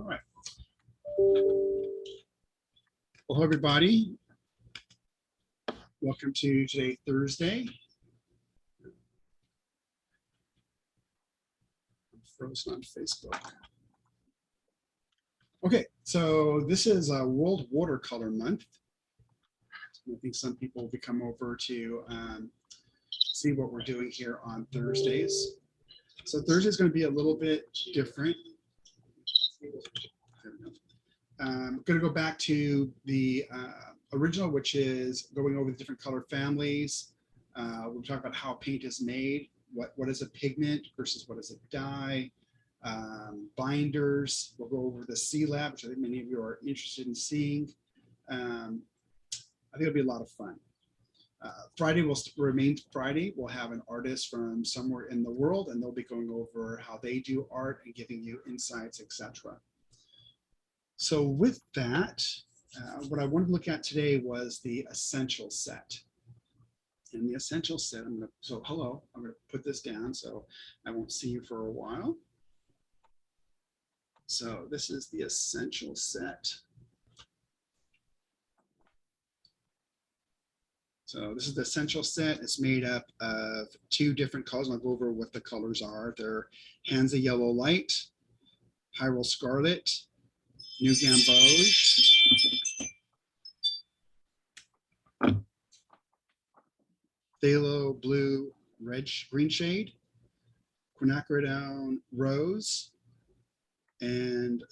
All right. Well, hello, everybody. Welcome to today, Thursday. I'm frozen on Facebook. Okay, so this is World Watercolor Month. I think some people will come over to see what we're doing here on Thursdays. So Thursday is going to be a little bit different. I'm going to go back to the original, which is going over the different color families. We'll talk about how paint is made, what is a pigment versus what is a dye, binders. We'll go over the C-Lab, which I think many of you are interested in seeing. I think it'll be a lot of fun. Friday will remain Friday. We'll have an artist from somewhere in the world, and they'll be going over how they do art and giving you insights, etc. So with that, what I wanted to look at today was the essential set. And the essential set, hello, I'm gonna put this down so I won't see you for a while. So this is the essential set. So this is the essential set. It's made up of 2 different colors. I'll go over what the colors are. They're Hansa Yellow Light, Hyrule Scarlet, New Gamboge, Phthalo Blue Green Shade, Quinacridone Rose, and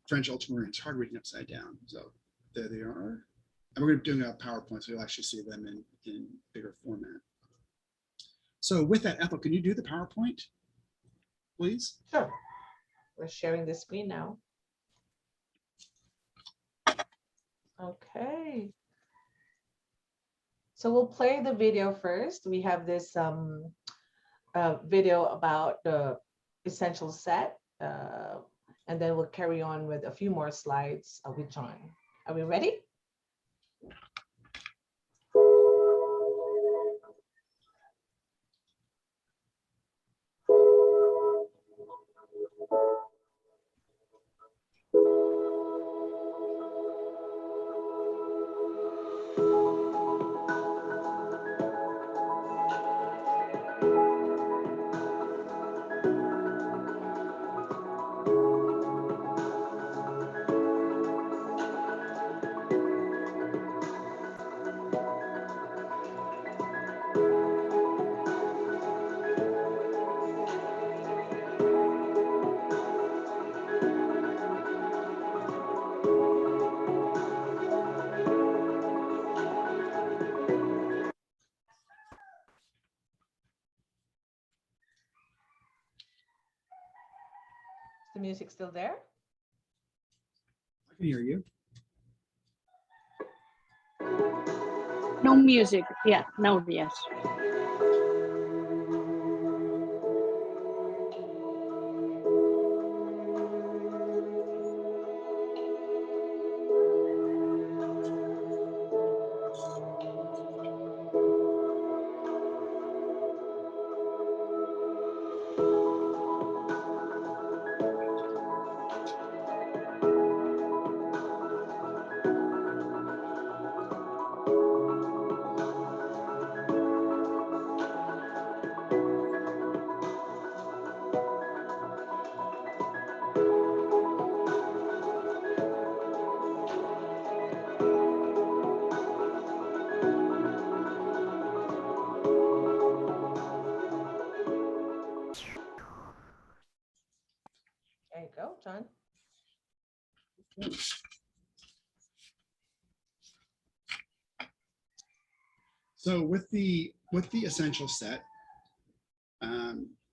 French Ultramarine. It's hard reading upside down. So there they are. And we're going to be doing a PowerPoint, so you'll actually see them in bigger format. So with that, Ethel, can you do the PowerPoint, please? Sure. We're sharing the screen now. Okay. So we'll play the video first. We have this video about the essential set, and then we'll carry on with a few more slides with John. Are we ready? Is the music still there? I can hear you. No music. Yeah, no, yes. There you go, John. So with the essential set,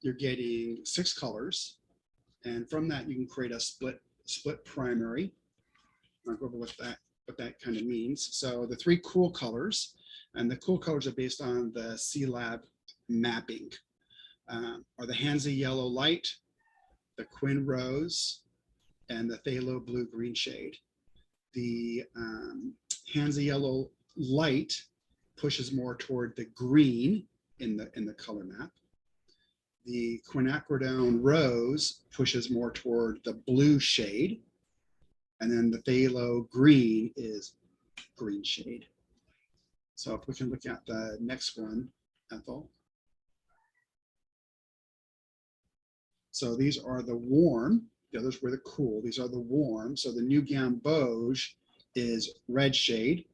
you're getting 6 colors, and from that you can create a split primary. I'll go over what that kind of means. So the 3 cool colors, and the cool colors are based on the C-Lab mapping, are the Hansa Yellow Light, the Quin Rose, and the Phthalo Blue Green Shade. The Hansa Yellow Light pushes more toward the green in the color map. The quinacridone rose pushes more toward the blue shade. And then the phthalo green is green shade. So if we can look at the next one, Ethel. So these are the warm, the others were the cool. These are the warm. So the new gamboge is red shade.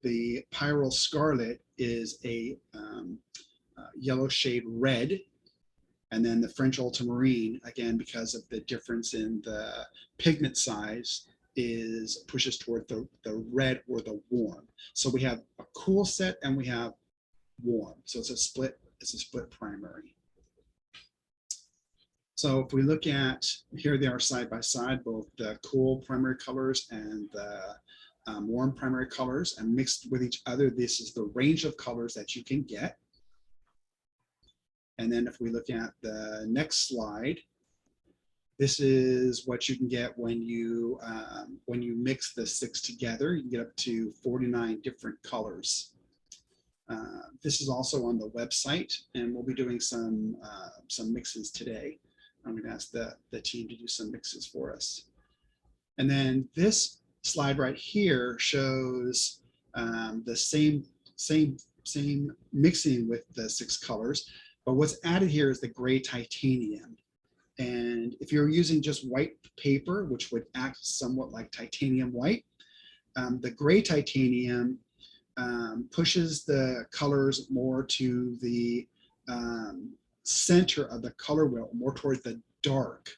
The pyrrole scarlet is a yellow shade red. And then the French ultramarine, again, because of the difference in the pigment size, pushes toward the red or the warm. So we have a cool set and we have warm. So it's a split primary. So if we look at, here they are side by side, both the cool primary colors and the warm primary colors, and mixed with each other. This is the range of colors that you can get. And then if we look at the next slide, this is what you can get when you mix the 6 together. You can get up to 49 different colors. This is also on the website, and we'll be doing some mixes today. I'm going to ask the team to do some mixes for us. And then this slide right here shows the same mixing with the 6 colors, but what's added here is the gray titanium. And if you're using just white paper, which would act somewhat like titanium white, the gray titanium pushes the colors more to the center of the color wheel, more towards the dark.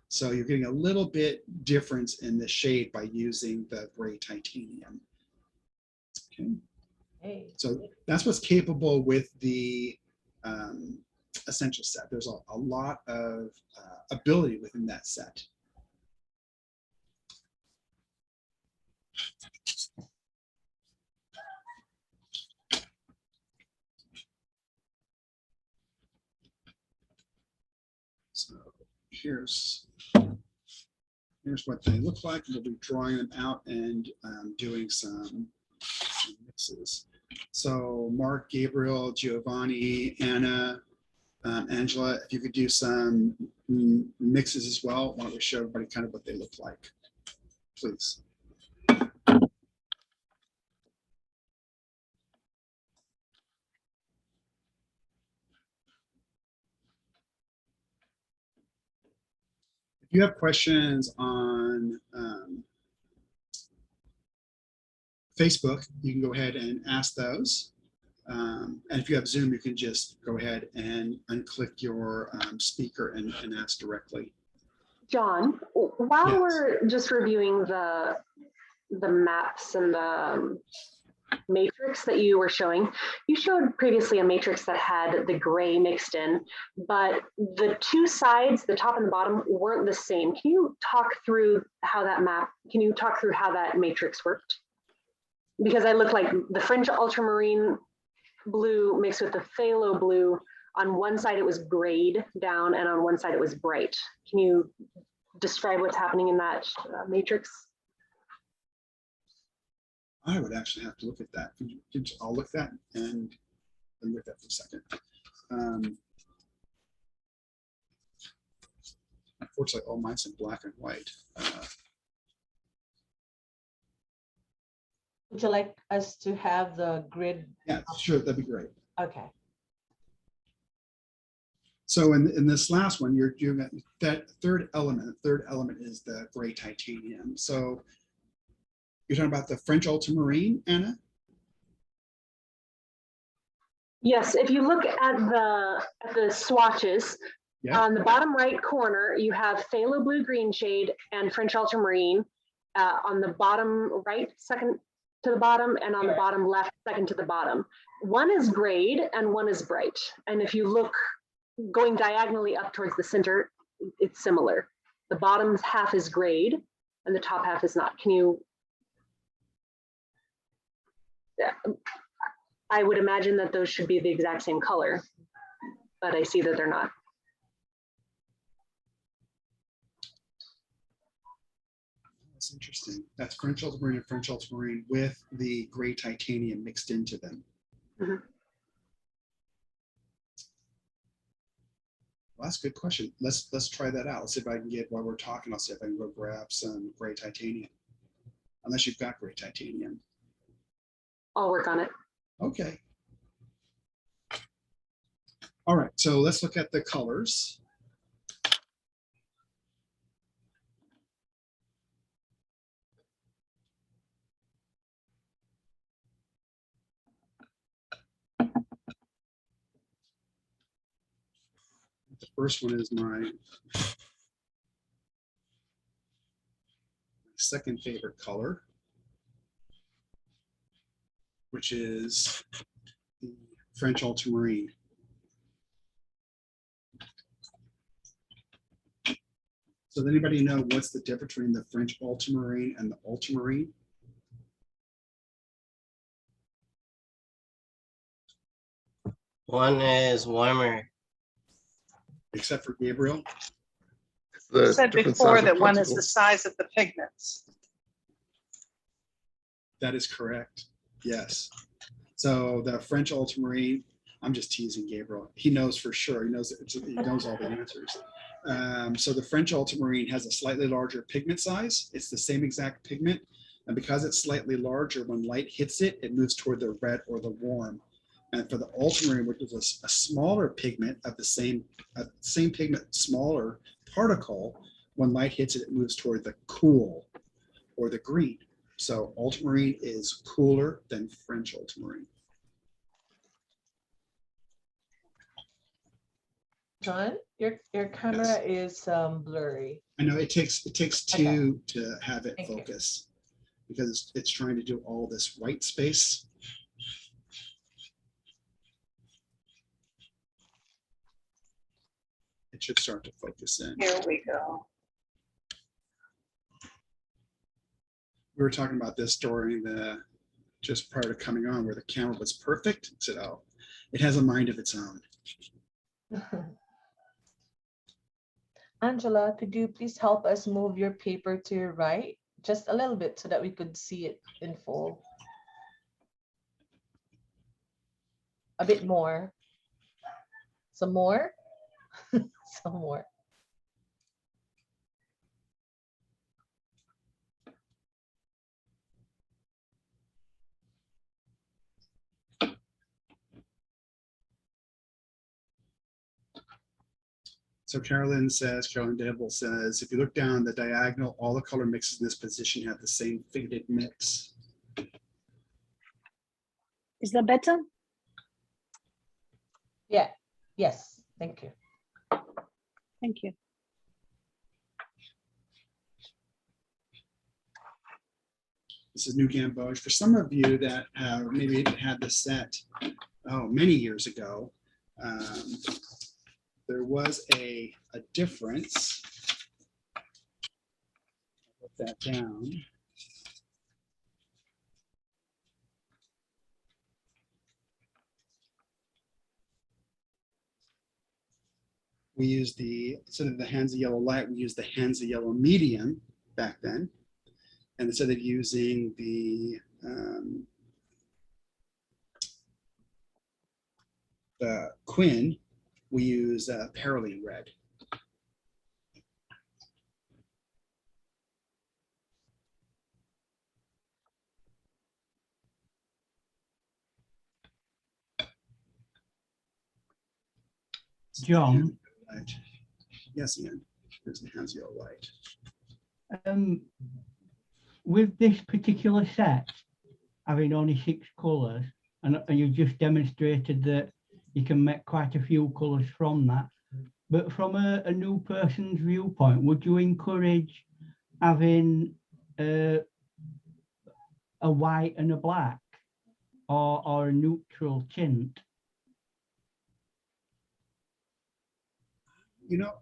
So you're getting a little bit difference in the shade by using the gray titanium. Okay. Hey. So that's what's capable with the essential set. There's a lot of ability within that set. So here's what they look like. We'll be drawing them out and doing some mixes. So Mark, Gabriel, Giovanni, Anna, Angela, if you could do some mixes as well, why don't we show everybody kind of what they look like, please. If you have questions on Facebook, you can go ahead and ask those. And if you have Zoom, you can just go ahead and unclick your speaker and ask directly. John, while Yes. we're just reviewing the maps and the matrix that you were showing, you showed previously a matrix that had the gray mixed in, but the 2 sides, the top and the bottom, weren't the same. Can you talk through how that matrix worked? Because I look like the French ultramarine blue mixed with the phthalo blue. On one side it was grayed down and on one side it was bright. Can you describe what's happening in that matrix? I would actually have to look at that. I'll look at that and look at that for a second. Unfortunately, all mine's in black and white. Would you like us to have the grid? Yeah, sure, that'd be great. Okay. So in this last one, you're doing that third element. The third element is the gray titanium. So you're talking about the French ultramarine, Anna? Yes, if you look at the swatches, Yeah. on the bottom right corner, you have phthalo blue green shade and French ultramarine. On the bottom right, second to the bottom, and on the bottom left, second to the bottom. One is grayed and one is bright. And if you look going diagonally up towards the center, it's similar. The bottom half is grayed and the top half is not. Can you? I would imagine that those should be the exact same color, but I see that they're not. That's interesting. That's French ultramarine and French ultramarine with the gray titanium mixed into them. Mm-hmm. that's a good question. Let's try that out. Let's see if I can get, while we're talking, I'll see if I can go grab some gray titanium. Unless you've got gray titanium. I'll work on it. Okay. All right, so let's look at the colors. The first one is my second favorite color, which is the French ultramarine. So does anybody know what's the difference between the French ultramarine and the ultramarine? One is warmer. Except for Gabriel? You The said different before size of that one is the particles. size of the pigments. That is correct. Yes. So the French ultramarine, I'm just teasing Gabriel. He knows for sure. He knows all the answers. So the French ultramarine has a slightly larger pigment size. It's the same exact pigment. And because it's slightly larger, when light hits it, it moves toward the red or the warm. And for the ultramarine, which is a smaller pigment of the same pigment, smaller particle, when light hits it, it moves toward the cool or the green. So ultramarine is cooler than French ultramarine. John, your camera is blurry. I know it takes two to have it Thank you. focus because it's trying to do all this white space. It should start to focus in. Here we go. We were talking about this during just prior to coming on, where the camera was perfect. I said, oh, it has a mind of its own. Angela, could you please help us move your paper to your right just a little bit so that we could see it in full? A bit more. Some more? Some more. So Carolyn Dable says, if you look down the diagonal, all the color mixes in this position have the same faded mix. Is that better? Yeah. Yes. Thank you. Thank you. This is New Gamboge. For some of you that maybe had the set many years ago, there was a difference. Put that down. We used instead of the Hansa Yellow Light, we used the Hansa Yellow Medium back then. And instead of using the Quinn, we use Perylene Red. John, Yes, Ian. Here's the Hansa Yellow Light. with this particular set, having only 6 colours, and you just demonstrated that you can make quite a few colours from that. But from a new person's viewpoint, would you encourage having a white and a black, or a neutral tint? You know,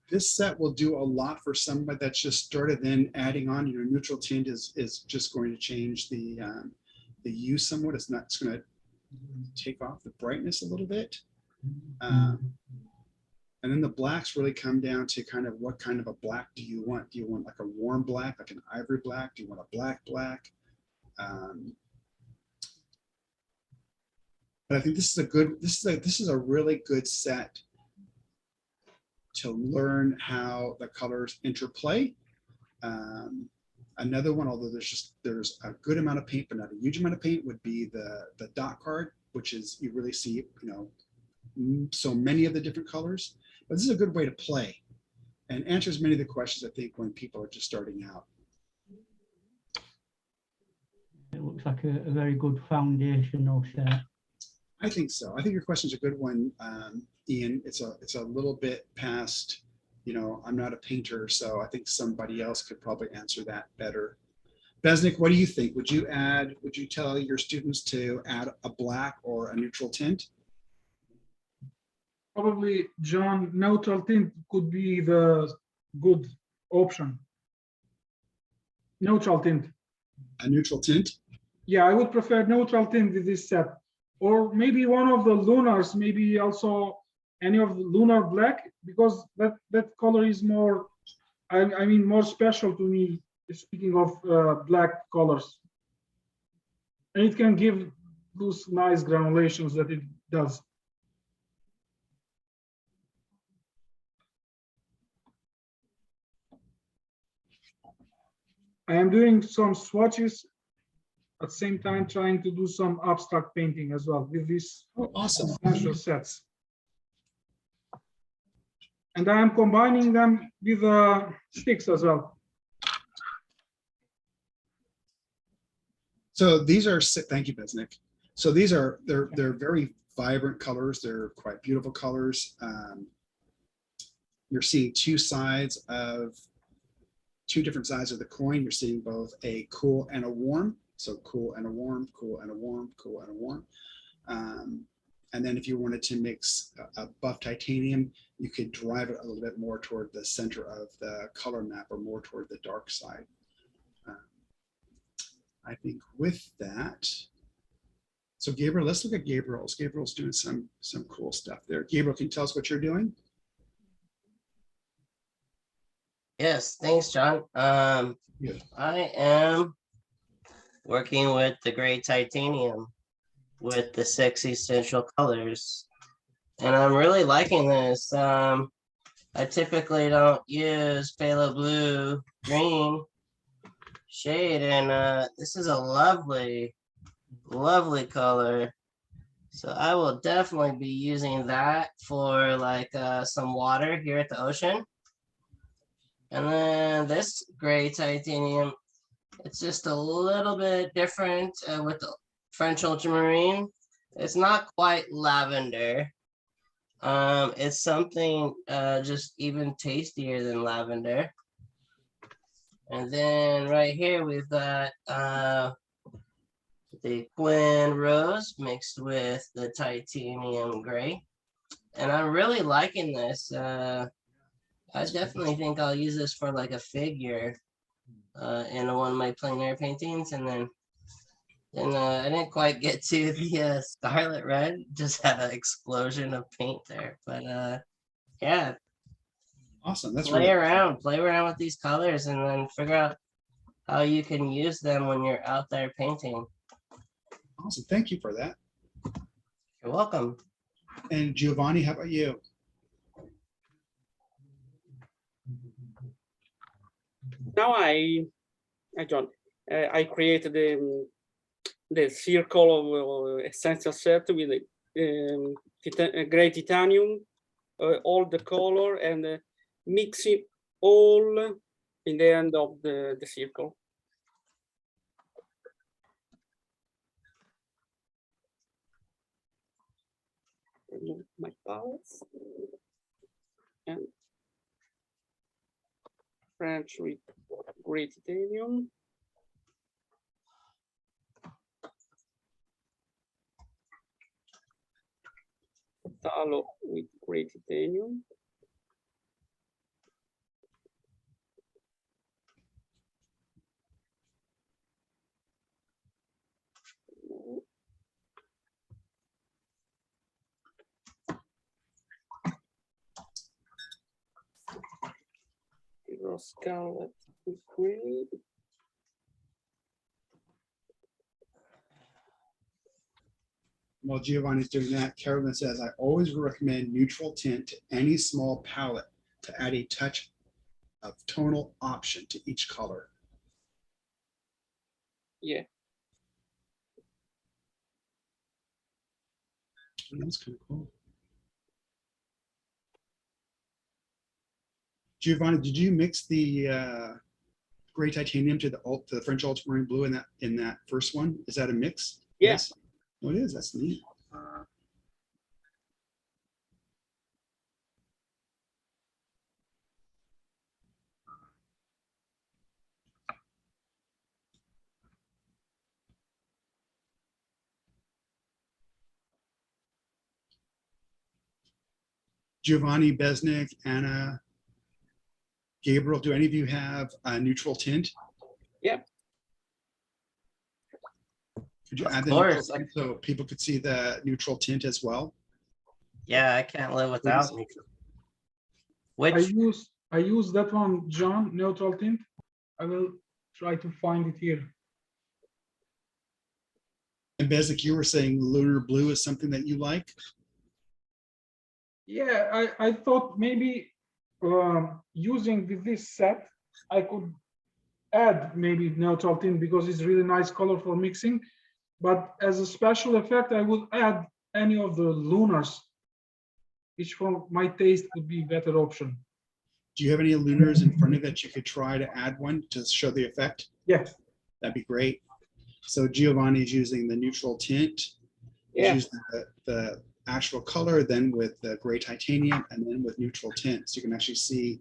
this set will do a lot for somebody that's just started. Then adding on your neutral tint is just going to change the hue somewhat. It's going to take off the brightness a little bit. And then the blacks really come down to kind of what kind of a black do you want? Do you want like a warm black, like an ivory black? Do you want a black? But I think this is a really good set to learn how the colors interplay. Another one, although there's a good amount of paint, but not a huge amount of paint, would be the dot card, which is you really see, so many of the different colors. But this is a good way to play and answers many of the questions I think when people are just starting out. It looks like a very good foundational set. I think so. I think your question's a good one, Ian. It's a little bit past, I'm not a painter, so I think somebody else could probably answer that better. Besnick, what do you think? Would you tell your students to add a black or a neutral tint? Probably, John, neutral tint could be the good option. Neutral tint. A neutral tint? Yeah, I would prefer neutral tint with this set. Or maybe one of the lunars, maybe also any of the lunar black, because that color is more, I mean, more special to me, speaking of black colors. And it can give those nice granulations that it does. I am doing some swatches at the same time, trying to do some abstract painting as well with these Awesome. essential sets. And I am combining them with sticks as well. So these are, thank you, Besnick. So they're very vibrant colors. They're quite beautiful colors. You're seeing two different sides of the coin. You're seeing both a cool and a warm. So cool and a warm, cool and a warm, cool and a warm. And then if you wanted to mix a buff titanium, you could drive it a little bit more toward the center of the color map or more toward the dark side. I think with that, so Gabriel, let's look at Gabriel's. Gabriel's doing some cool stuff there. Gabriel, can you tell us what you're doing? Yes, thanks, John. Yeah. I am working with the gray titanium with the 6 essential colors, and I'm really liking this. I typically don't use phthalo blue green shade, and this is a lovely color. So I will definitely be using that for like some water here at the ocean. And then this gray titanium, it's just a little bit different with the French ultramarine. It's not quite lavender. It's something just even tastier than lavender. And then right here we've got the Gwen Rose mixed with the titanium gray. And I'm really liking this. I definitely think I'll use this for like a figure in one of my plein air paintings. And then I didn't quite get to the scarlet red, just had an explosion of paint there. But yeah. Awesome. That's play really around with these colors and then figure out how you can use them when you're out there painting. awesome. Thank you for that. You're welcome. And Giovanni, how about you? Now I created the circle of essential set with gray titanium, all the color, and mix it all in the end of the circle. Remove my palettes and French with gray titanium. Phthalo with gray titanium. Rose scarlet with gray. While Giovanni's doing that, Carolyn says, I always recommend neutral tint to any small palette to add a touch of tonal option to each color. Yeah. That's kind of cool. Giovanni, did you mix the gray titanium to the French ultramarine blue in that first one? Is that a mix? Yeah. Yes. Oh, it is. That's neat. Giovanni, Besnick, Anna, Gabriel, do any of you have a neutral tint? Yeah. Could you Of add the neutral course. tint so people could see the neutral tint as well? Yeah, I can't live without neutral. Which I use that one, John, neutral tint. I will try to find it here. And Besnick, you were saying lunar blue is something that you like? Yeah, I thought maybe using with this set, I could add maybe neutral tint because it's really nice color for mixing. But as a special effect, I would add any of the lunars, which for my taste would be a better option. Do you have any lunars in front of it you could try to add one to show the effect? Yeah. That'd be great. So Giovanni is using the neutral tint. He's Yeah. using the actual color, then with the gray titanium, and then with neutral tint. So you can actually see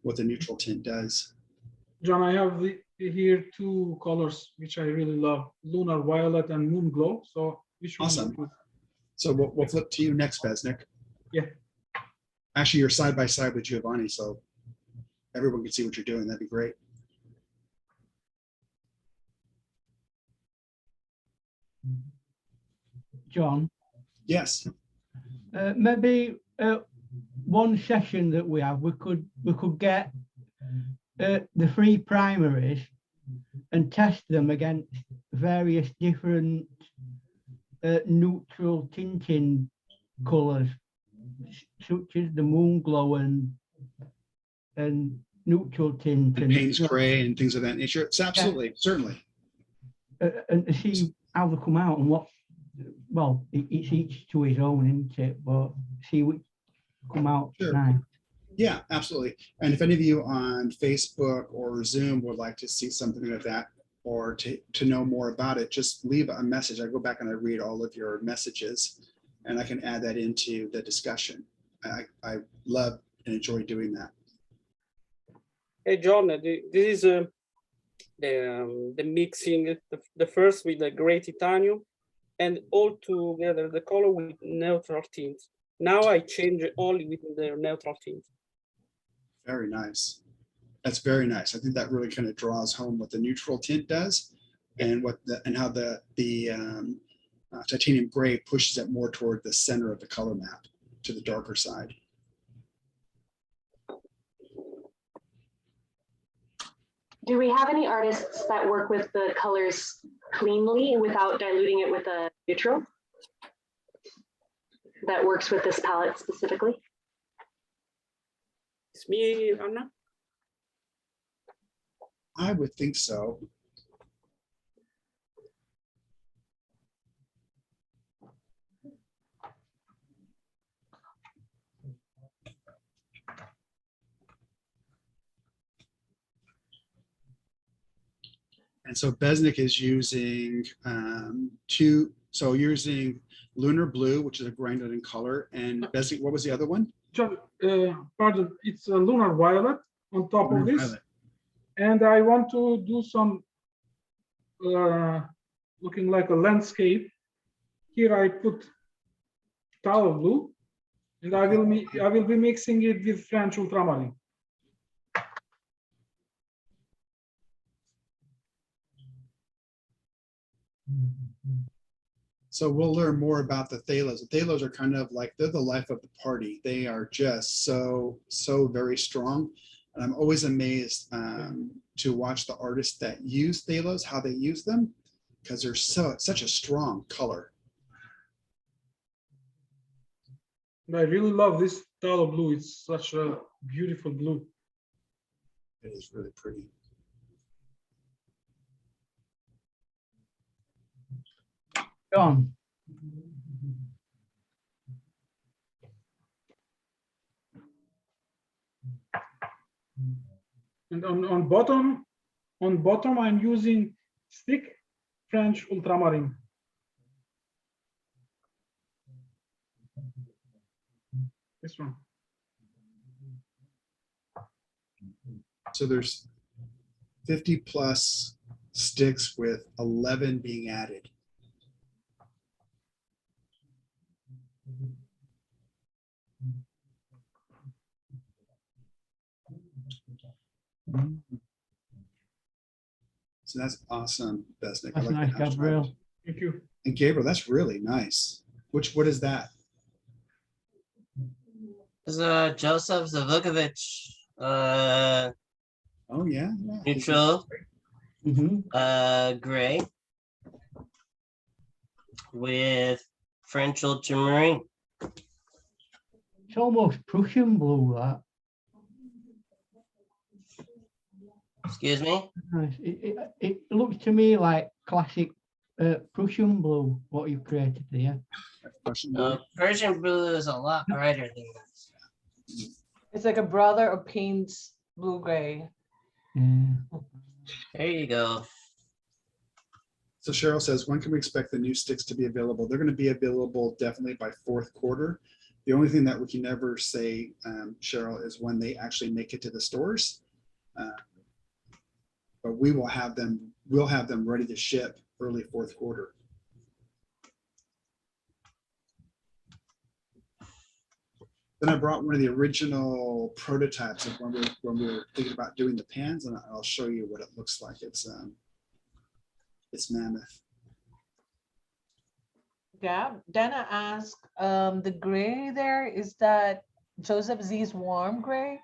what the neutral tint does. John, I have here two colors which I really love: lunar violet and moon glow. So which one? Awesome. So we'll flip to you next, Besnick. Yeah. Actually, you're side by side with Giovanni, so everyone can see what you're doing. That'd be great. John, Yes. maybe one session that we have, we could get the 3 primaries and test them against various different neutral tinting colors, such as the moon glow and neutral tint And Payne's gray and things of that nature. It's absolutely, certainly. and to see how they come out and what. Well, it's each to his own, isn't it? But see what come out Sure. nice. Yeah, absolutely. And if any of you on Facebook or Zoom would like to see something of that or to know more about it, just leave a message. I go back and I read all of your messages and I can add that into the discussion. I love and enjoy doing that. Hey, John, this is the mixing, the first with the gray titanium and all together the color with neutral tint. Now I change it only with the neutral tint. Very nice. That's very nice. I think that really kind of draws home what the neutral tint does and how the titanium gray pushes it more toward the center of the color map to the darker side. Do we have any artists that work with the colors cleanly without diluting it with a neutral? That works with this palette specifically? It's me, Anna. I would think so. And so Besnick is using using lunar blue, which is a grounded in color. And Besnick, what was the other one? John, pardon, it's a lunar violet on top Lunar of this. violet. And I want to do some looking like a landscape. Here I put tower blue, and I will be mixing it with French ultramarine. So we'll learn more about the Thalos. The Thalos are kind of like, they're the life of the party. They are just so very strong. And I'm always amazed to watch the artists that use Thalos, how they use them, because they're such a strong color. I really love this phthalo blue. It's such a beautiful blue. It is really pretty. John, And on bottom, I'm using stick French ultramarine. This one. So there's 50 plus sticks with 11 being added. So that's awesome, Besnick. I that's like nice, the abstract. Gabriel. Thank you. And Gabriel, that's really nice. What is that? This is Joseph Zavukovich, Oh yeah, yeah. neutral, Mhm. gray with French ultramarine. It's almost Prussian blue, that. Excuse me? Nice. It looks to me like classic Prussian blue, what you've created there. Russian blue. Persian blue is a lot brighter than this. It's like a brother of Payne's blue gray. Yeah. There you go. So Cheryl says, when can we expect the new sticks to be available? They're going to be available definitely by fourth quarter. The only thing that we can never say, Cheryl, is when they actually make it to the stores. But we will have them, we'll have them ready to ship early fourth quarter. Then I brought one of the original prototypes of when we were thinking about doing the pans, and I'll show you what it looks like. It's mammoth. Yeah, Dana asked, the gray there, is that Joseph Z's warm gray?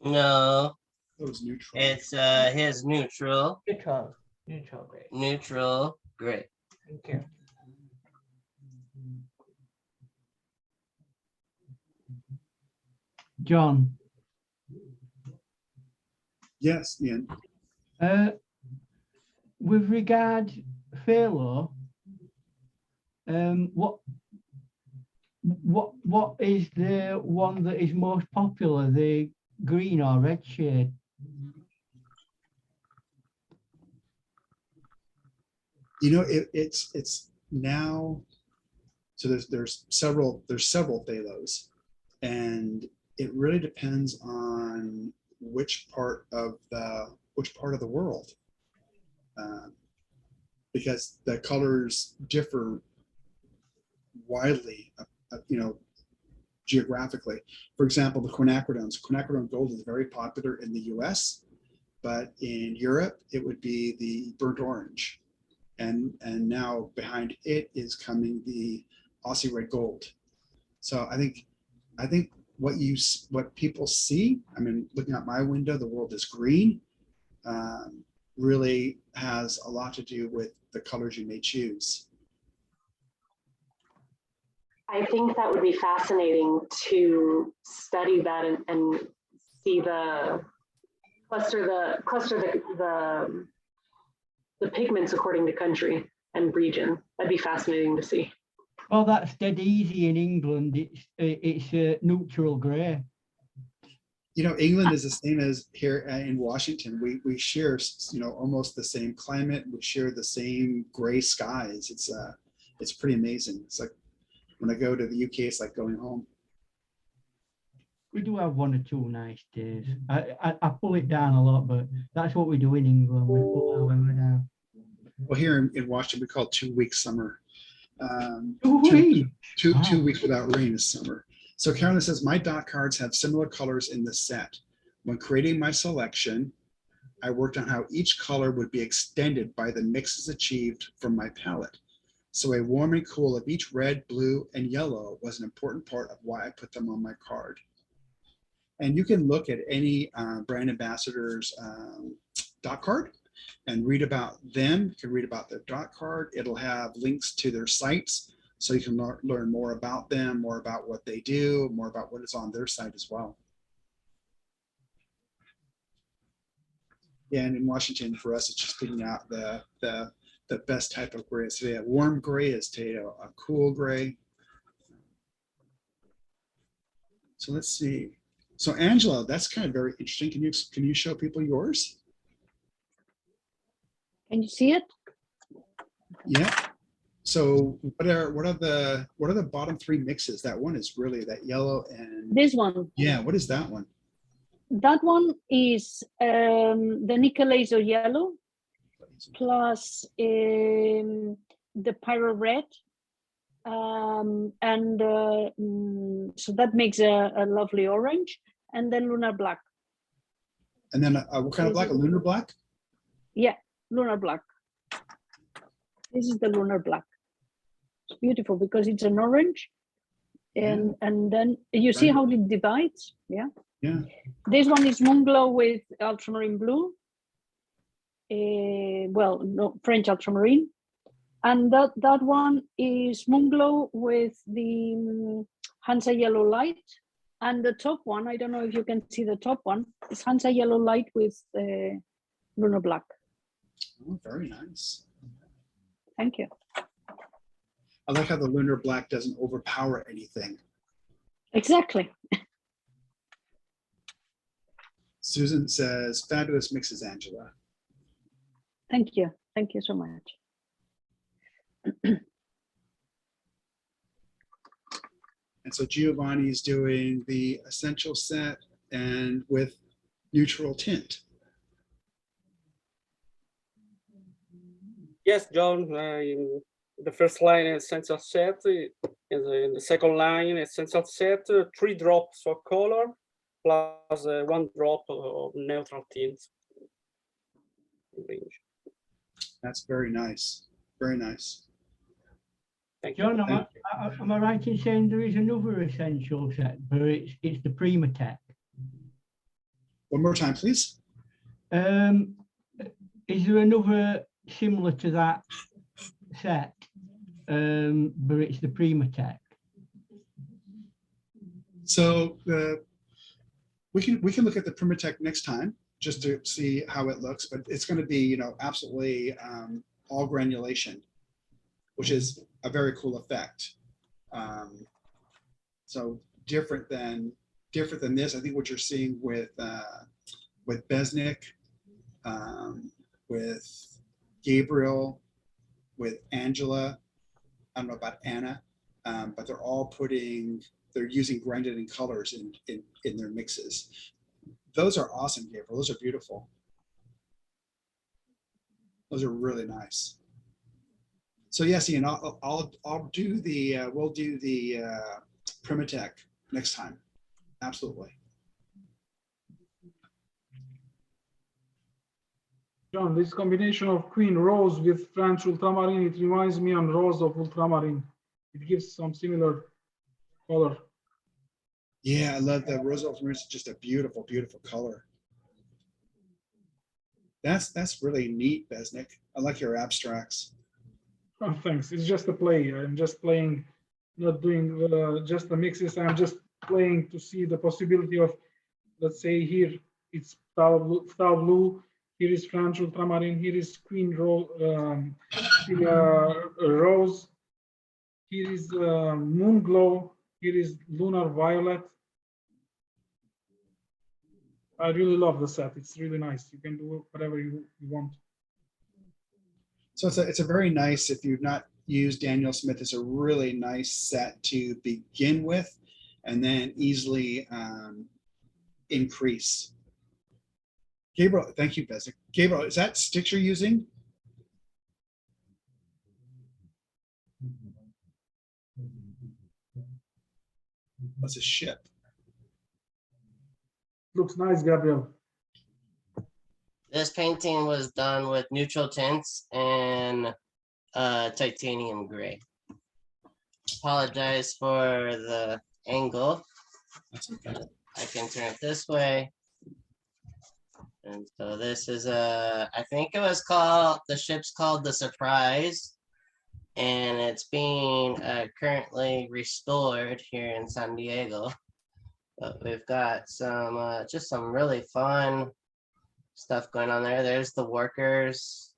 No, It was neutral. it's his neutral Neutral gray. gray. Thank you. John, Yes, Ian. with regard Phalo, what is the one that is most popular, the green or red shade? You know, it's now. So there's several phalos, and it really depends on which part of the world, because the colors differ widely, geographically. For example, the quinacridone gold is very popular in the US, but in Europe, it would be the burnt orange. And now behind it is coming the Aussie red gold. So I think what people see, I mean, looking out my window, the world is green, really has a lot to do with the colors you may choose. I think that would be fascinating to study that and see the cluster the pigments according to country and region. That'd be fascinating to see. Well, that's dead easy in England. It's neutral grey. You know, England is the same as here in Washington. We share, almost the same climate. We share the same gray skies. It's pretty amazing. It's like when I go to the UK, it's like going home. We do have one or two nice days. I pull it down a lot, but that's what we do in England. We pull our weather down. Well, here in Washington, we call it 2 weeks summer. 2 weeks. Two Wow. weeks without rain is summer. So Carolyn says, my dot cards have similar colors in the set. When creating my selection, I worked on how each color would be extended by the mixes achieved from my palette. So a warm and cool of each red, blue, and yellow was an important part of why I put them on my card. And you can look at any brand ambassador's dot card and read about them. You can read about their dot card. It'll have links to their sites. so you can learn more about them, more about what they do, more about what is on their site as well. Yeah, and in Washington, for us, it's just picking out the best type of gray. So yeah, warm gray is a cool gray. So let's see. So Angela, that's kind of very interesting. Can you show people yours? Can you see it? Yeah. So what are the bottom three mixes? That one is really that yellow and This one. yeah. What is that one? That one is the nickel laser yellow plus the pyro red. So that makes a lovely orange, and then lunar black. And then what kind of black? A lunar black? Yeah, lunar black. This is the lunar black. It's beautiful because it's an orange, and then you see how it divides. Yeah. Yeah. This one is moon glow with ultramarine blue. Well, no, French ultramarine. And that one is moon glow with the Hansa yellow light. And the top one, I don't know if you can see the top one, is Hansa yellow light with lunar black. Oh, very nice. Thank you. I like how the lunar black doesn't overpower anything. Exactly. Susan says, fabulous mixes, Angela. Thank you. Thank you so much. And so Giovanni is doing the essential set and with neutral tint. Yes, John, the first line essential set, and the second line essential set, 3 drops of color plus 1 drop of neutral tint. Range. That's very nice. Very nice. Thank you. John, am I right in saying there is another essential set, but it's the Primatech? One more time, please. Is there another similar to that set, but it's the Primatech? So we can look at the Primatech next time just to see how it looks, but it's going to be absolutely all granulation, which is a very cool effect. So different than this. I think what you're seeing with Besnick, with Gabriel, with Angela, I don't know about Anna, but they're using granulating colors in their mixes. Those are awesome, Gabriel. Those are beautiful. Those are really nice. So yes, Ian, we'll do the Primatech next time. Absolutely. John, this combination of Queen Rose with French ultramarine, it reminds me on Rose of ultramarine. It gives some similar color. Yeah, I love the rose ultramarine. It's just a beautiful, beautiful color. That's really neat, Besnick. I like your abstracts. Oh, thanks. It's just a play. I'm just playing, not doing just the mixes. I'm just playing to see the possibility of, let's say here it's phthalo blue. Here is French ultramarine. Here is Queen Rose. Here is Moon Glow. Here is Lunar Violet. I really love the set. It's really nice. You can do whatever you want. So it's a very nice, if you've not used Daniel Smith, it's a really nice set to begin with and then easily increase. Gabriel, thank you, Besnick. Gabriel, is that sticks you're using? That's a ship. Looks nice, Gabriel. This painting was done with neutral tints and titanium gray. Apologize for the angle. That's okay. I can turn it this way. And so this is I think it was called, the ship's called the Surprise. and it's being currently restored here in San Diego. But we've got some just some really fun stuff going on there. There's the workers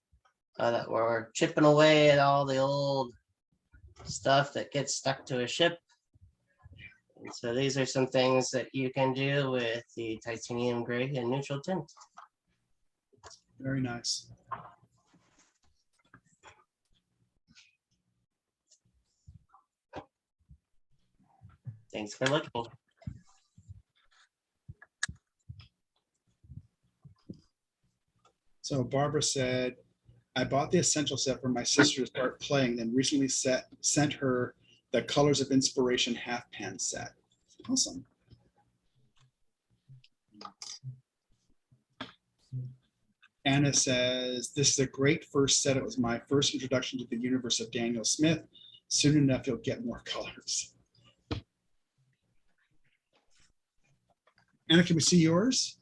that were chipping away at all the old stuff that gets stuck to a ship. And so these are some things that you can do with the titanium gray and neutral tint. Very nice. Thanks for looking. So Barbara said, I bought the essential set for my sister to start playing, then recently sent her the Colors of Inspiration half pan set. Awesome. Anna says, this is a great first set. It was my first introduction to the universe of Daniel Smith. Soon enough, you'll get more colors. Anna, can we see yours?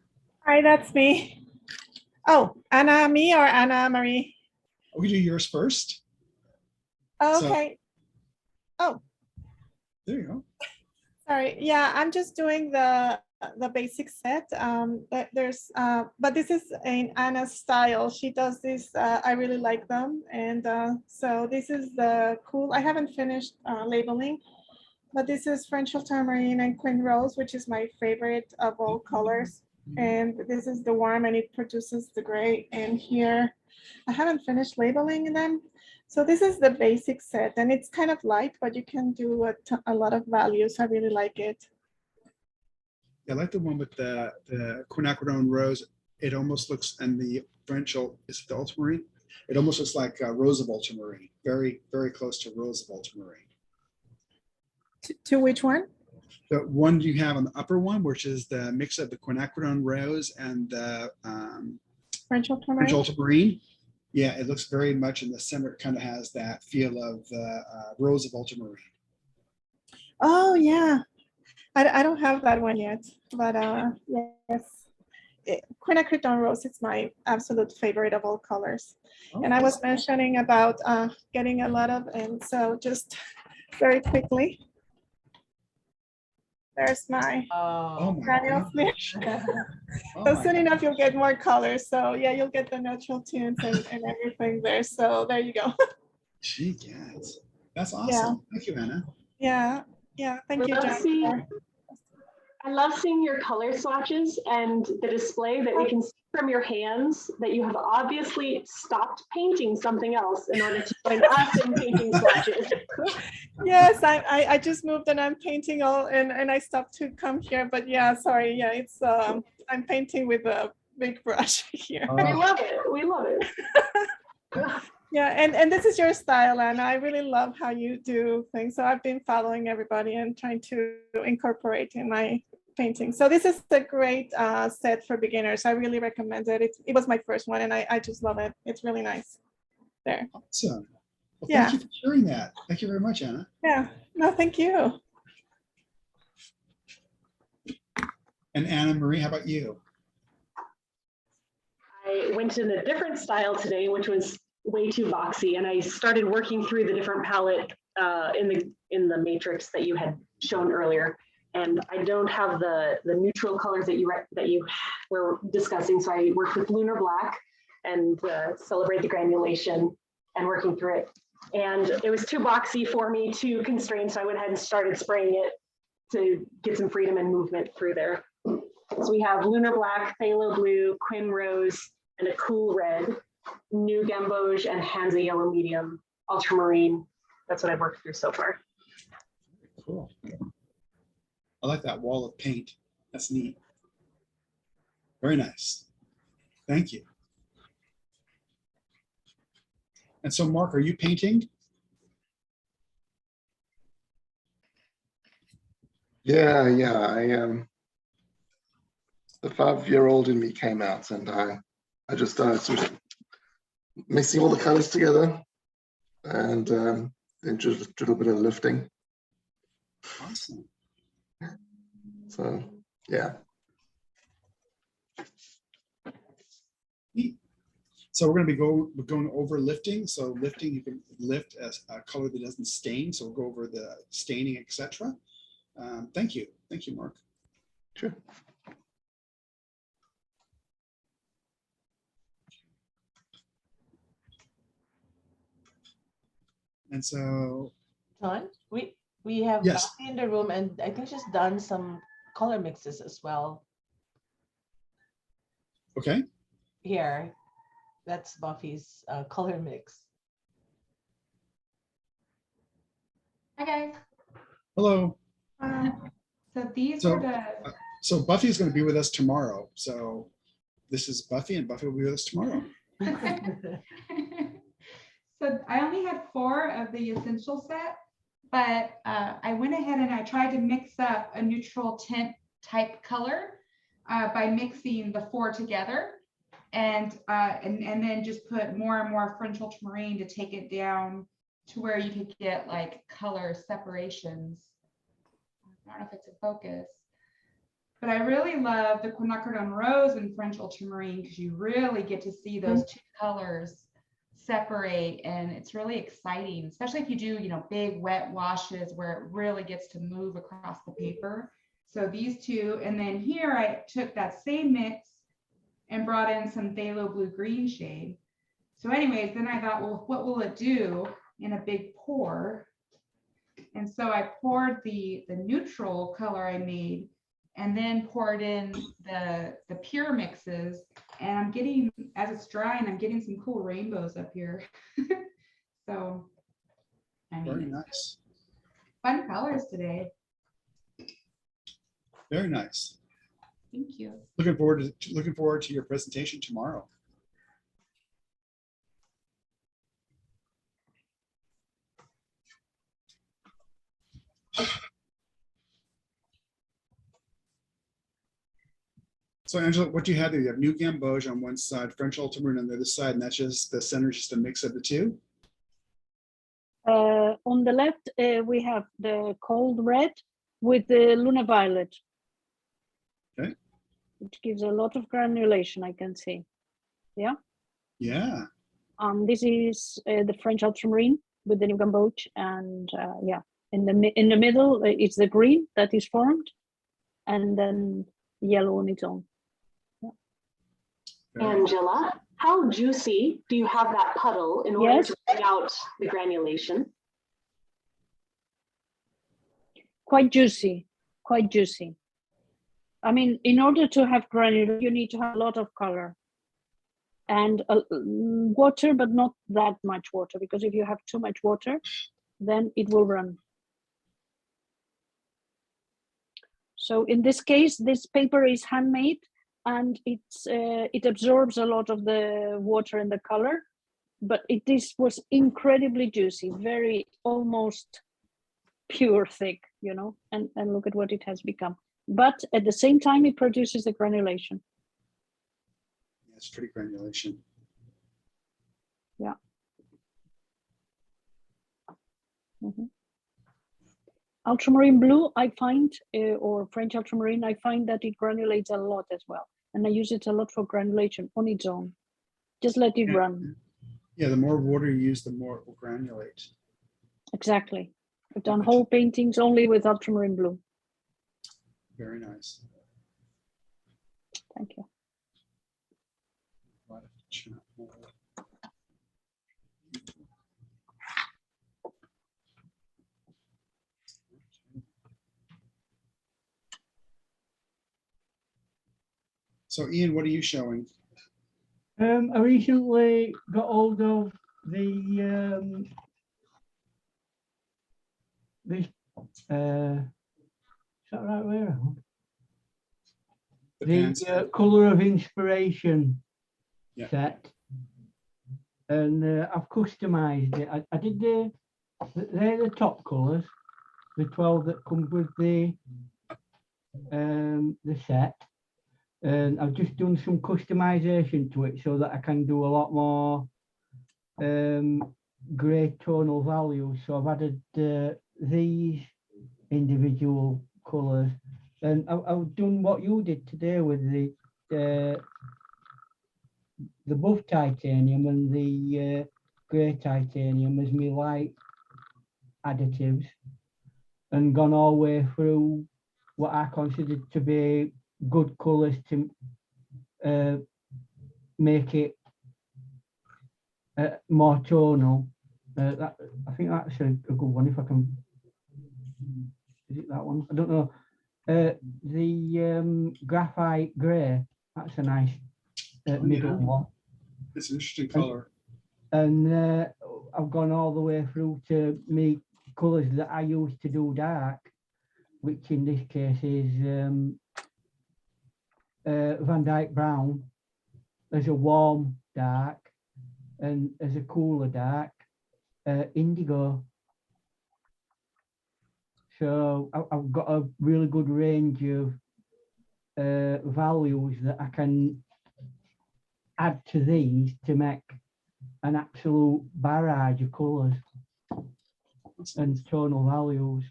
Hi, that's me. Oh, Anna, me or Anna Marie? We do yours first. So- Okay. Oh, There you go. sorry. Yeah, I'm just doing the basic set. But this is in Anna's style. She does this. I really like them, and so this is the cool. I haven't finished labeling, but this is French ultramarine and queen rose, which is my favorite of all colors. And this is the warm, and it produces the gray. And here, I haven't finished labeling them. So this is the basic set, and it's kind of light, but you can do a lot of values. I really like it. I like the one with the quinacridone rose. It almost looks, and the French, is it the ultramarine? It almost looks like rose of ultramarine. Very, very close to rose of ultramarine. To which one? The one you have on the upper one, which is the mix of the quinacridone rose and the French French ultramarine? ultramarine. Yeah, it looks very much in the center. It kind of has that feel of rose of ultramarine. Oh, yeah. I don't have that one yet, but yes. Quinacridone rose is my absolute favorite of all colors. And I was mentioning about getting a lot of, and so just very quickly. There's my Oh my Daniel Smith. gosh. Oh So my soon gosh. enough, you'll get more colors. So yeah, you'll get the natural tints and everything there. So there you go. Gee, yes. That's awesome. Thank you, Anna. Yeah, yeah. Thank you, Let's see. John. I love seeing your color swatches and the display that we can see from your hands that you have obviously stopped painting something else in order to join us in painting swatches. Yes, I just moved and I'm painting all and I stopped to come here. But yeah, sorry. Yeah, it's I'm painting with a big brush here. We love it. We love it. Yeah, and this is your style, and I really love how you do things. So I've been following everybody and trying to incorporate in my painting. So this is a great set for beginners. I really recommend it. It was my first one, and I just love it. It's really nice. There. Awesome. Well, Yeah. thank you for sharing that. Thank you very much, Anna. Yeah. No, thank you. And Anna Marie, how about you? I went in a different style today, which was way too boxy, and I started working through the different palette in the matrix that you had shown earlier. And I don't have the neutral colors that you were discussing, so I worked with Lunar Black and Celebrate the Granulation and working through it. And it was too boxy for me, too constrained, so I went ahead and started spraying it to get some freedom and movement through there. So we have Lunar Black, Phthalo Blue, Quin Rose, and a cool red, New Gamboge, and Hansa Yellow Medium, Ultramarine. That's what I've worked through so far. Cool. I like that wall of paint. That's neat. Very nice. Thank you. And so, Mark, are you painting? Yeah. The 5-year-old in me came out, and I just started sort of mixing all the colors together, and then just a little bit of lifting. Awesome. So yeah. Neat. So we're going over lifting. So lifting, you can lift as a color that doesn't stain. So we'll go over the staining, etc. Thank you, Mark. Sure. And so, John, we have Yes. Buffy in the room, and I think she's done some color mixes as well. okay, Here, that's Buffy's color mix. Hi guys. hello. So these So- are the So Buffy's going to be with us tomorrow. So this is Buffy, and Buffy will be with us tomorrow. so I only had 4 of the essential set, but I went ahead and I tried to mix up a neutral tint type color by mixing the 4 together, and then just put more and more French ultramarine to take it down to where you could get like color separations. I don't know if it's a focus. But I really love the quinacridone rose and French ultramarine because you really get to see those 2 colors separate, and it's really exciting, especially if you do, big wet washes where it really gets to move across the paper. So these 2, and then here I took that same mix and brought in some phthalo blue green shade. So anyways, then I thought, well, what will it do in a big pour? And so I poured the neutral color I made, and then poured in the pure mixes, and I'm getting, as it's drying, I'm getting some cool rainbows up here. So, I Very mean, nice. fun colors today. Very nice. Thank you. Looking forward to your presentation tomorrow. So Angela, what do you have there? You have New Gamboge on one side, French ultramarine on the other side, and that's just the center, just a mix of the 2. On the left, we have the cold red with the Luna Violet. Okay. Which gives a lot of granulation, I can see. Yeah. Yeah. This is the French ultramarine with the New Gamboge, and yeah, in the middle it's the green that is formed, and then yellow on its own. Angela, how juicy do you have that puddle in order Yes. to bring out the granulation? Quite juicy, quite juicy. I mean, in order to have granular, you need to have a lot of color and water, but not that much water, because if you have too much water, then it will run. So in this case, this paper is handmade, and it absorbs a lot of the water and the color, but this was incredibly juicy, very almost pure thick, and look at what it has become. But at the same time, it produces the granulation. Yeah, it's pretty granulation. Yeah. Ultramarine blue, I find, or French ultramarine, I find that it granulates a lot as well. And I use it a lot for granulation on its own. Just let it run. Yeah, the more water you use, the more it will granulate. Exactly. I've done whole paintings only with ultramarine blue. Very nice. Thank you. So Ian, what are you showing? I recently got hold of the this is that the right way around? The Colour of Inspiration Yeah. set, and I've customized it. I did they're the top colours, the 12 that come with the set, and I've just done some customization to it so that I can do a lot more grey tonal values. So I've added these individual colours, and I've done what you did today with the buff titanium and the grey titanium as my light additives and gone all the way through what I consider to be good colours to make it more tonal. I think that's a good one. If I can, is it that one? I don't know. The graphite grey. That's a nice middle yeah. one. It's an interesting color. And I've gone all the way through to make colours that I use to do dark, which in this case is Van Dyke Brown as a warm dark and as a cooler dark, indigo. So I've got a really good range of values that I can add to these to make an absolute barrage of colours and tonal values.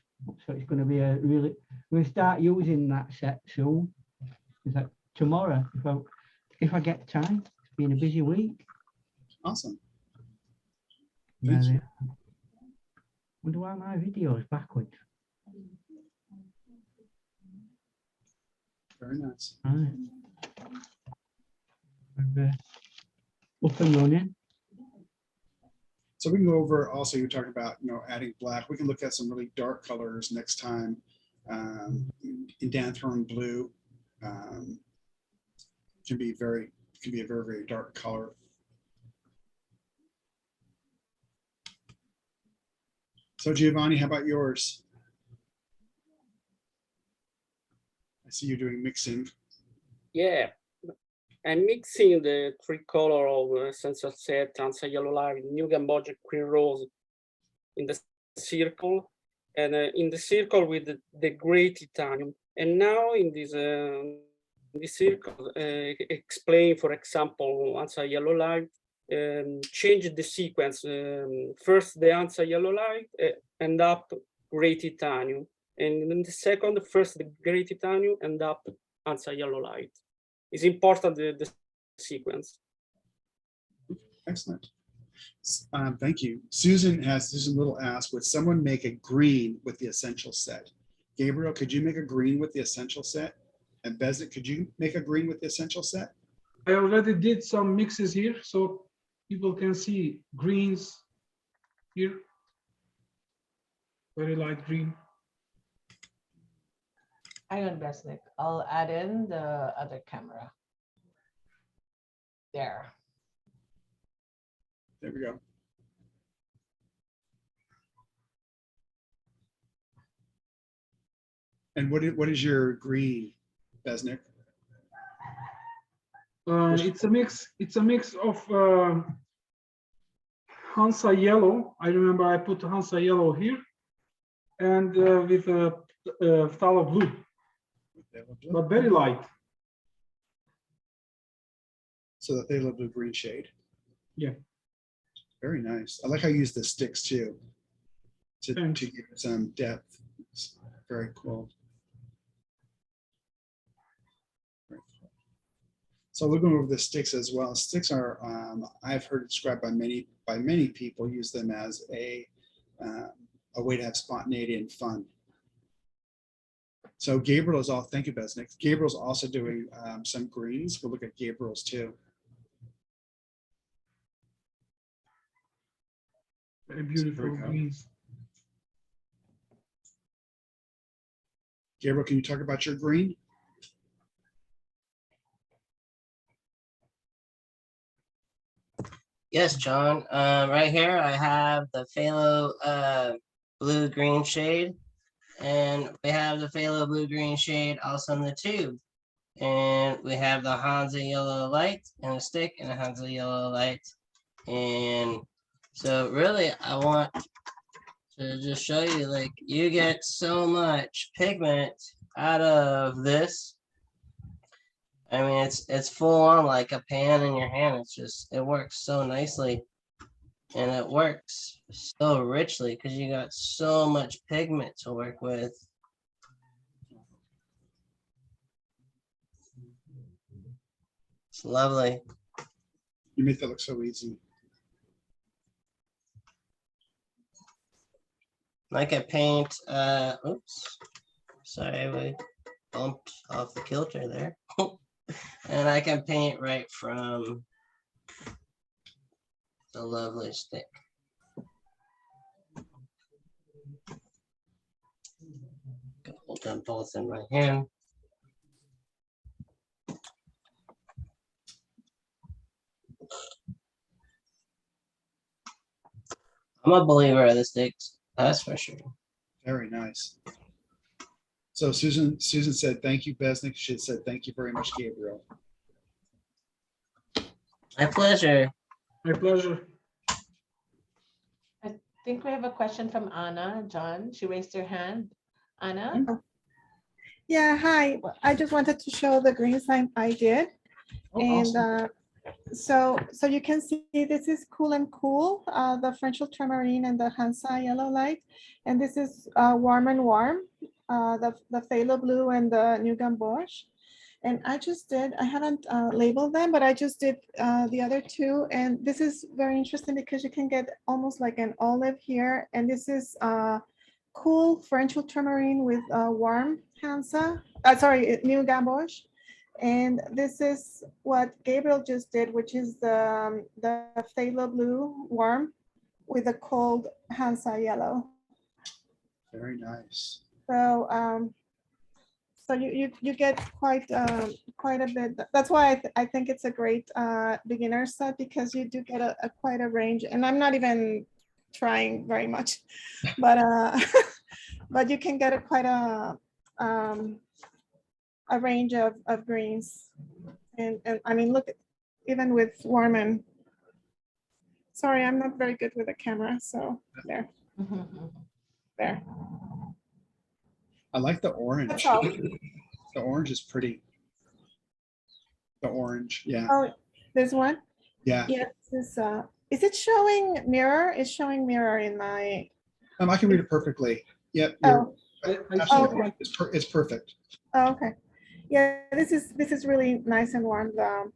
So it's going to be a really, we'll start using that set soon. Is that tomorrow if I get time? It's been a busy week. Awesome. Thank you. Wonder why my video is backwards. Very nice. Right. Up and running. So we can go over also, you talked about, adding black. We can look at some really dark colors next time. In Danthorn blue can be a very, very dark color. So Giovanni, how about yours? I see you're doing mixing. Yeah, I'm mixing the three color of Sunset Set, Ansa Yellow Light, New Gamboge Queen Rose in the circle, and in the circle with the gray titanium. And now in this circle, explain, for example, Ansa Yellow Light, change the sequence. First, the Ansa Yellow Light end up gray titanium. And then the second, first the gray titanium end up Ansa Yellow Light. It's important, the sequence. Excellent. Thank you. Susan Little asked, would someone make a green with the essential set? Gabriel, could you make a green with the essential set? And Bezic, could you make a green with the essential set? I already did some mixes here, so people can see greens here. Very light green. Hang on, Besnick. I'll add in the other camera. There. There we go. And what is your green, Besnick? It's a mix. It's a mix of Hansa yellow. I remember I put Hansa yellow here, and with phthalo blue, but very light. So that they love the green shade. Yeah. Very nice. I like how you use the sticks too, to give it some depth. It's very cool. Very cool. So we're going over the sticks as well. Sticks are, I've heard it described by many people, use them as a way to have spontaneity and fun. So Gabriel is all, thank you, Besnick. Gabriel's also doing some greens. We'll look at Gabriel's too. Very beautiful greens. Gabriel, can you talk about your green? Yes, John. Right here, I have the phthalo blue-green shade, and we have the phthalo blue-green shade also in the tube. And we have the Hansa yellow light and a stick and a Hansa yellow light. And so really, I want to just show you, like, you get so much pigment out of this. I mean, it's full on like a pan in your hand. It's just, it works so nicely. And it works so richly because you got so much pigment to work with. It's lovely. You make that look so easy. I can paint, oops, sorry, we bumped off the kilter there. And I can paint right from the lovely stick. Hold them both in my hand. I'm a believer of the sticks, that's for sure. Very nice. So Susan said, thank you, Besnick. She said, thank you very much, Gabriel. My pleasure. My pleasure. I think we have a question from Anna. John, she raised her hand. Anna? Yeah, hi. I just wanted to show the green sign I did. Oh, And awesome. so you can see this is Cool and Cool, the French ultramarine and the Hansa yellow light. And this is Warm and Warm, the phthalo blue and the new gamboge. And I haven't labeled them, but I just did the other two. And this is very interesting because you can get almost like an olive here. And this is Cool French ultramarine with warm Hansa, new gamboge. And this is what Gabriel just did, which is the phthalo blue warm with a cold Hansa yellow. Very nice. So so you get quite a bit. That's why I think it's a great beginner set, because you do get a quite a range. And I'm not even trying very much, but but you can get quite a range of greens. And I mean, look, even with Warman. Sorry, I'm not very good with a camera, so there, there. I like the orange. That's all. The orange is pretty. The orange, yeah, Oh, there's one. yeah. Yeah, this is it showing mirror? It's showing mirror in my. I can read it perfectly. Yep. Oh. Absolutely. Okay. It's perfect. Oh, okay. Yeah, this is really nice and warm. The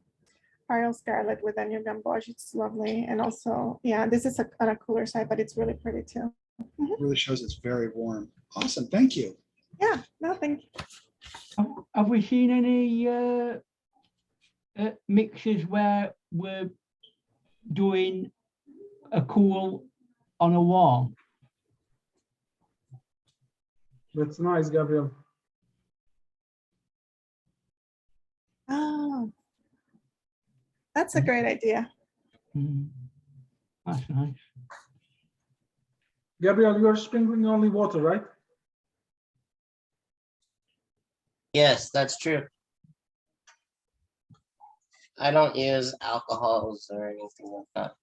Pyrrole Scarlet with the new gamboge, it's lovely. And also, yeah, this is on a cooler side, but it's really pretty too. It really shows it's very warm. Awesome. Thank you. Yeah, no, thank you. Have we seen any mixes where we're doing a cool on a warm? That's nice, Gabriel. Oh, that's a great idea. That's nice. Gabriel, you're sprinkling only water, right? Yes, that's true. I don't use alcohols or anything like that.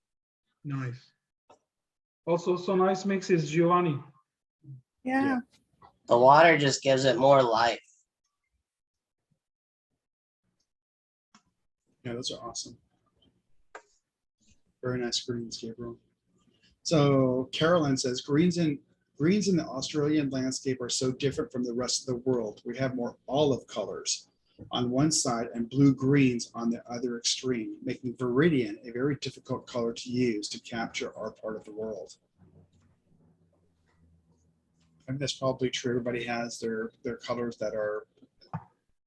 Nice. Also, so nice mix is Giovanni. Yeah. The water just gives it more life. Yeah, those are awesome. Very nice greens, Gabriel. So Carolyn says greens in the Australian landscape are so different from the rest of the world. We have more olive colors on one side and blue greens on the other extreme, making Viridian a very difficult color to use to capture our part of the world. I think that's probably true. Everybody has their colors that are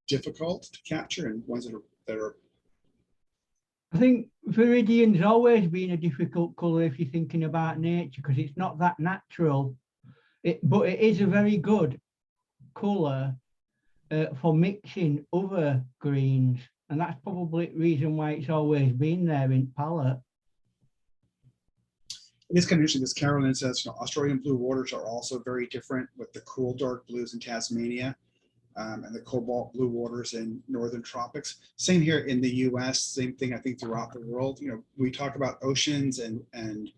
difficult to capture and ones that are. I think Viridian's always been a difficult colour if you're thinking about nature, because it's not that natural. But it is a very good colour for mixing other greens, and that's probably the reason why it's always been there in palette. It is kind of interesting because Carolyn says, Australian blue waters are also very different, with the cool dark blues in Tasmania and the cobalt blue waters in northern tropics. Same here in the US, same thing I think throughout the world. We talk about oceans and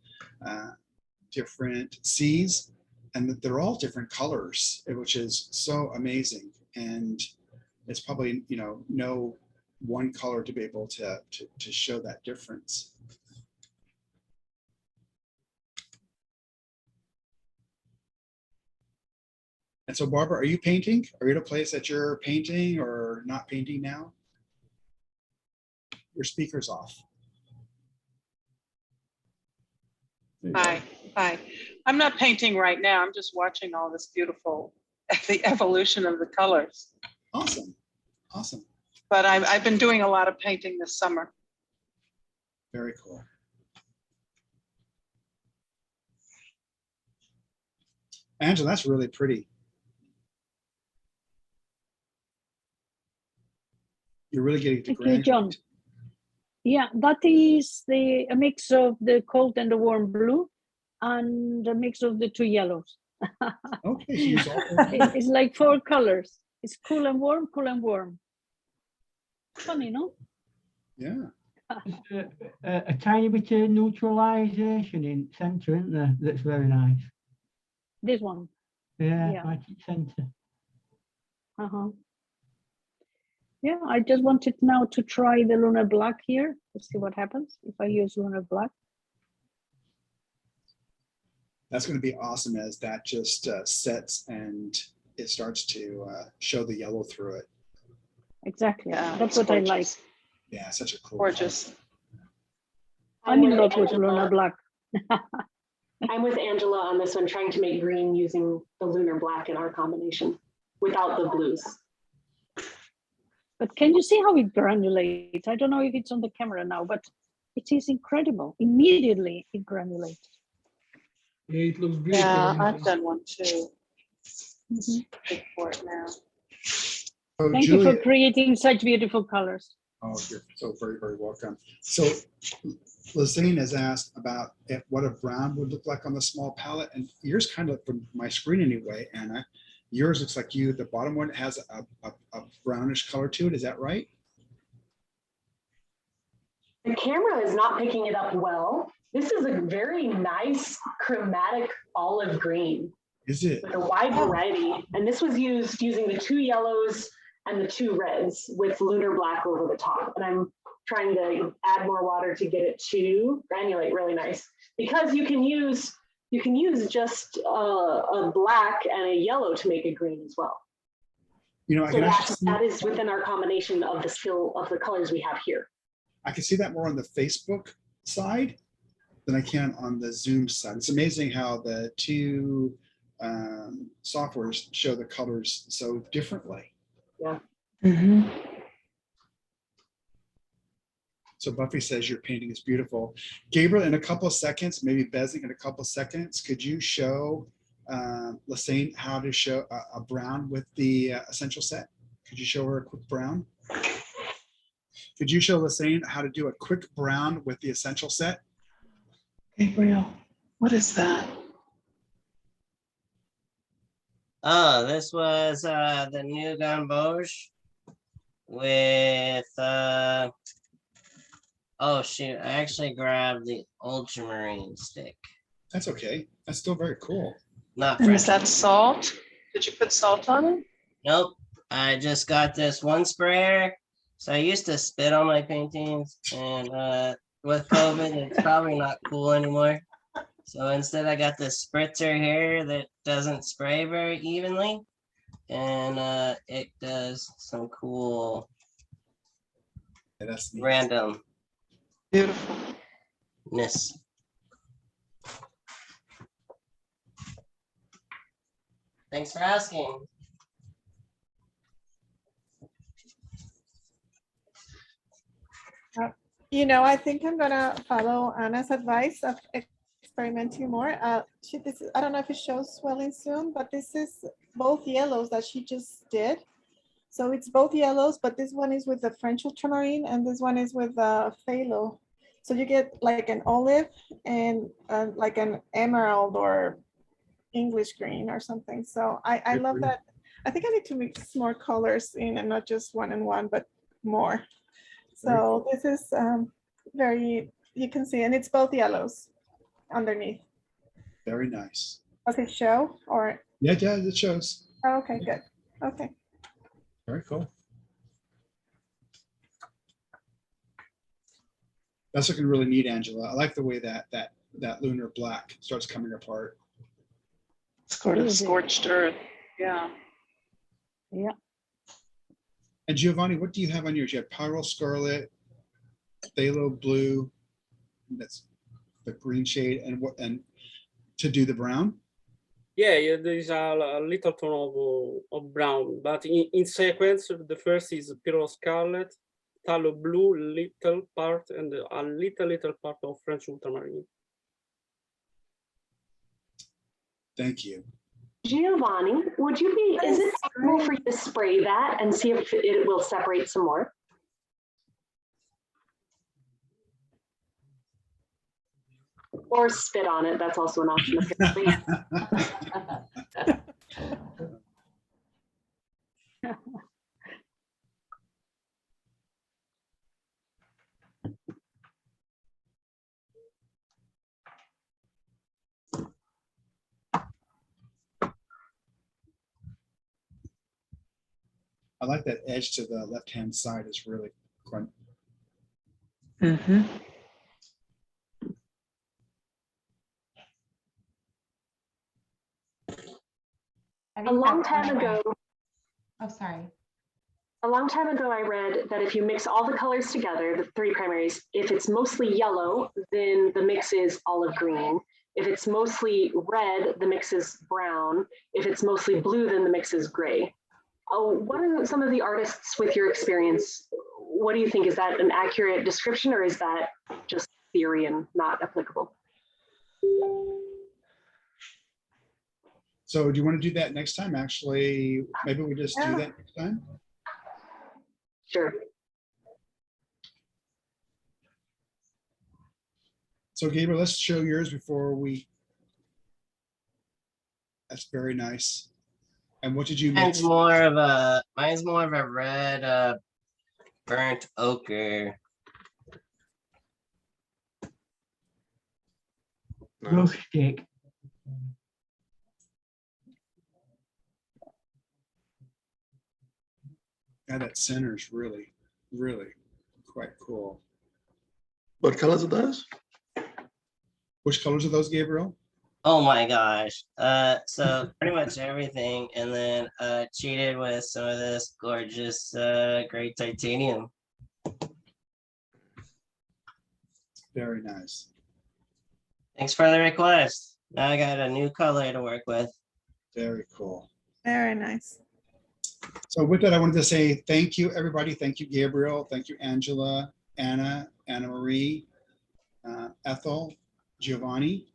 different seas, and that they're all different colors, which is so amazing. And it's probably, no one color to be able to show that difference. And so, Barbara, are you painting? Are you at a place that you're painting or not painting now? Your speaker's off. There you go. Hi, hi. I'm not painting right now. I'm just watching all this beautiful, the evolution of the colors. Awesome. Awesome. But I've been doing a lot of painting this summer. Very cool. Angela, that's really pretty. You're really getting to Thank you, graduate. John. Yeah, that is a mix of the cold and the warm blue and a mix of the two yellows. Okay, so use all four. It's like 4 colors. It's cool and warm, cool and warm. Funny, no? Yeah. Just a tiny bit of neutralization in center, isn't there? That's very nice. This one. Yeah, Yeah. right at center. Uh-huh. Yeah, I just wanted now to try the lunar black here to see what happens if I use lunar black. That's going to be awesome as that just sets and it starts to show the yellow through it. Exactly. Yeah, That's it's what I like. gorgeous. Yeah, such a cool. Gorgeous. I'm in with love with Angela. lunar black. I'm with Angela on this one, trying to make green using the lunar black in our combination without the blues. But can you see how it granulates? I don't know if it's on the camera now, but it is incredible. Immediately it granulates. Yeah, it looks beautiful. Yeah, I've done one too. Mhm. Look for it now. Oh, Thank you for creating such beautiful colors. Oh, you're so very, very welcome. So Lazine has asked about what a brown would look like on the small palette, and yours kind of, from my screen anyway, Anna, yours looks like the bottom one has a brownish color to it. Is that right? The camera is not picking it up well. This is a very nice chromatic olive green Is it? with a wide variety. And this was used using the 2 yellows and the 2 reds with lunar black over the top. And I'm trying to add more water to get it to granulate really nice, because you can use just a black and a yellow to make a green as well. You know, I So can actually that is within our combination of the skill of the colors we have here. I can see that more on the Facebook side than I can on the Zoom side. It's amazing how the two softwares show the colors so differently. Yeah. Mm-hmm. So Buffy says your painting is beautiful. Gabriel, in a couple of seconds, maybe Bezik in a couple of seconds, could you show Lassane how to show a brown with the essential set? Could you show her a quick brown? Could you show Lassane how to do a quick brown with the essential set? Gabriel, what is that? Oh, this was the new Gamboge with oh shoot, I actually grabbed the ultramarine stick. That's okay. That's still very cool. Not And is fresh. that salt? Did you put salt on it? Nope. I just got this one sprayer. So I used to spit on my paintings, and with COVID, it's probably not cool anymore. So instead I got this spritzer here that doesn't spray very evenly, and it does some cool Yeah, that's neat. Beautiful. randomness. Thanks for asking. You know, I think I'm gonna follow Anna's advice of experimenting more. I don't know if it shows well in Zoom, but this is both yellows that she just did. So it's both yellows, but this one is with the French ultramarine and this one is with the phthalo. So you get like an olive and like an emerald or English green or something. So I love that. I think I need to mix more colors in and not just one and one, but more. So this is very, you can see, and it's both yellows underneath. Very nice. Does it show or? Yeah, it shows. Oh, okay, good. Okay. Very cool. That's looking really neat, Angela. I like the way that lunar black starts coming apart. Sort of scorched earth. Yeah. Yeah. And Giovanni, what do you have on yours? You have Pyrrole Scarlet, Phthalo Blue. That's the green shade and what, and to do the brown? Yeah, yeah, there is a little tone of brown, but in sequence, the first is Pyrrole Scarlet, Tallow Blue, little part, and a little part of French Ultramarine. Thank you. Giovanni, would you be, is it possible for you to spray that and see if it will separate some more? Or spit on it, that's also an option. Apparently. I like that edge to the left-hand side is really quite. Mhm. A long time ago, Oh, sorry. a long time ago, I read that if you mix all the colors together, the three primaries, if it's mostly yellow, then the mix is olive green. If it's mostly red, the mix is brown. If it's mostly blue, then the mix is gray. Oh, what are some of the artists with your experience? What do you think? Is that an accurate description or is that just theory and not applicable? So do you want to do that next time? Actually, maybe we just do that next time. Sure. So Gabriel, let's show yours before we. That's very nice. And what did you mix? Mine's more of a red, burnt ochre. Rustic. Yeah, that center is really, really quite cool. What colors are those? Which colors are those, Gabriel? Oh my gosh. So pretty much everything, and then cheated with some of this gorgeous gray titanium. Very nice. Thanks for the request. Now I got a new color to work with. Very cool. Very nice. So with that, I wanted to say thank you, everybody. Thank you, Gabriel. Thank you, Angela, Anna, Anna Marie, Ethel, Giovanni,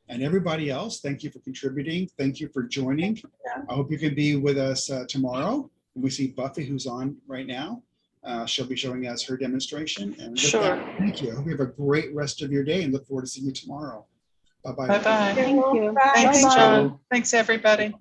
and everybody else. Thank you for contributing. Thank you for joining. I hope you can be with us tomorrow. We see Buffy, who's on right now. She'll be showing us her demonstration. And with that, thank you. I hope you have a great rest of your day and look forward to seeing you tomorrow. Bye-bye. Bye-bye. Thank you. Thanks, Bye-bye. John. Thanks, everybody.